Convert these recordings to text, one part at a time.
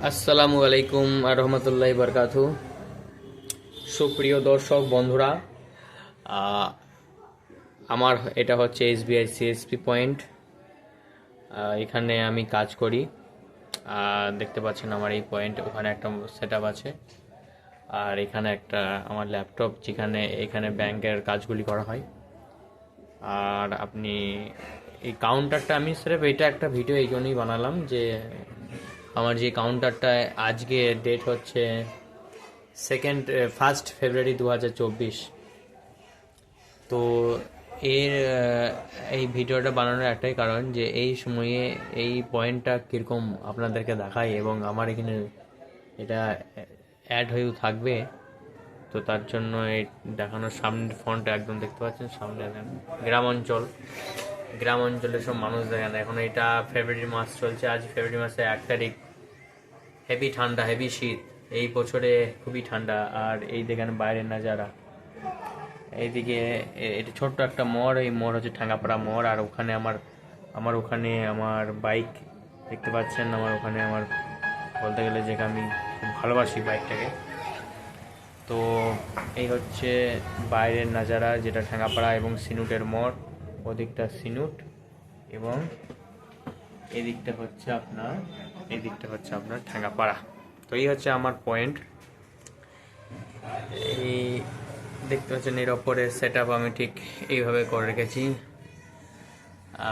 আসসালামু আলাইকুম আর রহমতুল্লাহি বারকাতু। সুপ্রিয় দর্শক বন্ধুরা, আহ, আমার এটা হচ্ছে এসবিআই সিএসপি পয়েন্ট। এখানে আমি কাজ করি। দেখতে পাচ্ছেন আমার এই পয়েন্ট, ওখানে একটা সেট আপ আছে, আর এখানে একটা আমার ল্যাপটপ, যেখানে এখানে ব্যাংকের কাজগুলি করা হয়। আর আপনি এই কাউন্টারটা, আমি স্রেফ এটা একটা ভিডিও এই জন্যই বানালাম যে আমার যে কাউন্টারটা আজকে ডেট হচ্ছে 1 ফেব্রুয়ারি 2024। তো এর এই ভিডিওটা বানানোর একটাই কারণ যে এই সময়ে এই পয়েন্টটা কীরকম আপনাদেরকে দেখাই, এবং আমার এখানে এটা অ্যাড হয়েও থাকবে। তো তার জন্য এই দেখানোর সামনের ফন্ট একদম দেখতে পাচ্ছেন, সামনে দেখেন গ্রাম অঞ্চলের সব মানুষ দেখেন। এখন এটা ফেব্রুয়ারি মাস চলছে, আজ ফেব্রুয়ারি মাসে 1 তারিখ। হেভি ঠান্ডা, হেভি শীত, এই বছরে খুবই ঠান্ডা। আর এই দেখেন বাইরের নাজারা, এইদিকে এটা ছোট্ট একটা মোড়, এই মোড় হচ্ছে ঠাঙ্গাপাড়া মোড়। আর ওখানে আমার ওখানে আমার বাইক দেখতে পাচ্ছেন। আমার বলতে গেলে যে আমি খুব ভালোবাসি বাইকটাকে। তো এই হচ্ছে বাইরের নাজারা, যেটা ঠাঙ্গাপাড়া এবং সিনুটের মোড়। ওদিকটা সিনুট এবং এদিকটা হচ্ছে আপনার ঠাঙ্গাপাড়া। তো এই হচ্ছে আমার পয়েন্ট। এই দেখতে পাচ্ছেন এর ওপরে সেট আপ আমি ঠিক এইভাবে করে রেখেছি।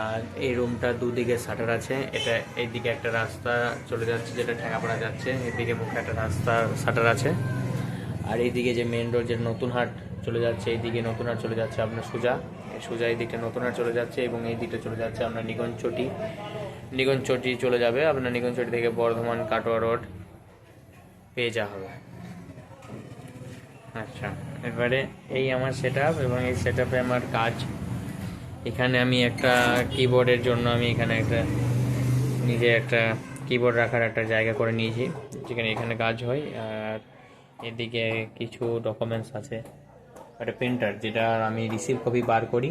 আর এই রুমটা দুদিকে শাটার আছে। এটা এইদিকে একটা রাস্তা চলে যাচ্ছে যেটা ঠ্যাঙ্গাপাড়া যাচ্ছে, এদিকে মুখে একটা রাস্তা শাটার আছে। আর এইদিকে যে মেন রোড, যেটা নতুন হাট চলে যাচ্ছে, এইদিকে নতুন হাট চলে যাচ্ছে আপনার সোজা এই দিকটা নতুন হাট চলে যাচ্ছে, এবং এই দিকটা চলে যাচ্ছে আপনার নিগঞ্চটি চলে যাবে আপনার। নিগঞ্চটি থেকে বর্ধমান কাটোয়া রোড পেয়ে যাওয়া হবে। আচ্ছা, এবারে এই আমার সেট আপ, এবং এই সেট আপে আমার কাজ। এখানে আমি একটা কিবোর্ডের জন্য আমি এখানে নিজে একটা কিবোর্ড রাখার একটা জায়গা করে নিয়েছি, যেখানে এখানে কাজ হয়। আর এদিকে কিছু ডকুমেন্টস আছে, একটা প্রিন্টার, যেটা আমি রিসিভ কপি বার করি,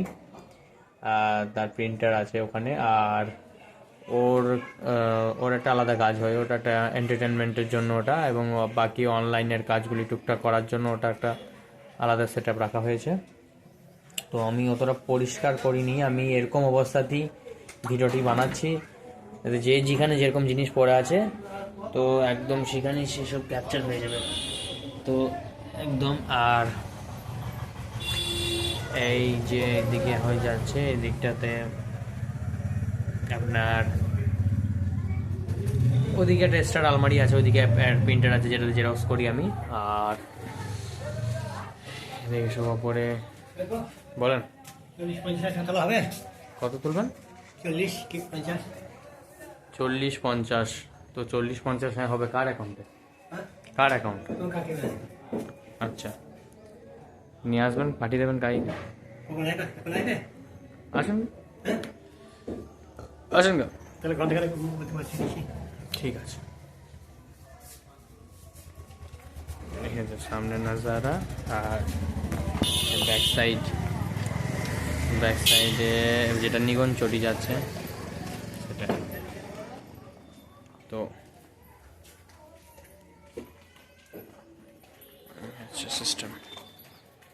তার প্রিন্টার আছে ওখানে। আর ওর একটা আলাদা কাজ হয়, ওটা একটা এন্টারটেনমেন্টের জন্য ওটা, এবং বাকি অনলাইনের কাজগুলি টুকটাক করার জন্য ওটা একটা আলাদা সেট আপ রাখা হয়েছে। তো আমি অতটা পরিষ্কার করিনি, আমি এরকম অবস্থাতেই ভিডিওটি বানাচ্ছি, যে যেখানে যেরকম জিনিস পড়ে আছে তো একদম সেখানেই সেসব ক্যাপচার হয়ে যাবে। তো একদম। আর এই যে এদিকে হয়ে যাচ্ছে, এই দিকটাতে আপনার ওদিকে একটা এক্সট্রা আলমারি আছে, ওইদিকে প্রিন্টার আছে যেটাতে জেরক্স করি আমি। আর এদিকে সব ওপরে বলেন 40-50 হবে। কত তুলবেন? 40-50। 40-50। তো 40-50 হ্যাঁ হবে। কার অ্যাকাউন্টে? কার অ্যাকাউন্ট? আচ্ছা, নিয়ে আসবেন, পাঠিয়ে দেবেন গাড়ি। আসুন আসুন গা, তাহলে ঘন্টা করতে পারছি। ঠিক আছে। এই হচ্ছে সামনে নাজারা। আর ব্যাক সাইডে যেটা নিগঞ্চটি যাচ্ছে সেটা। তো সিস্টেম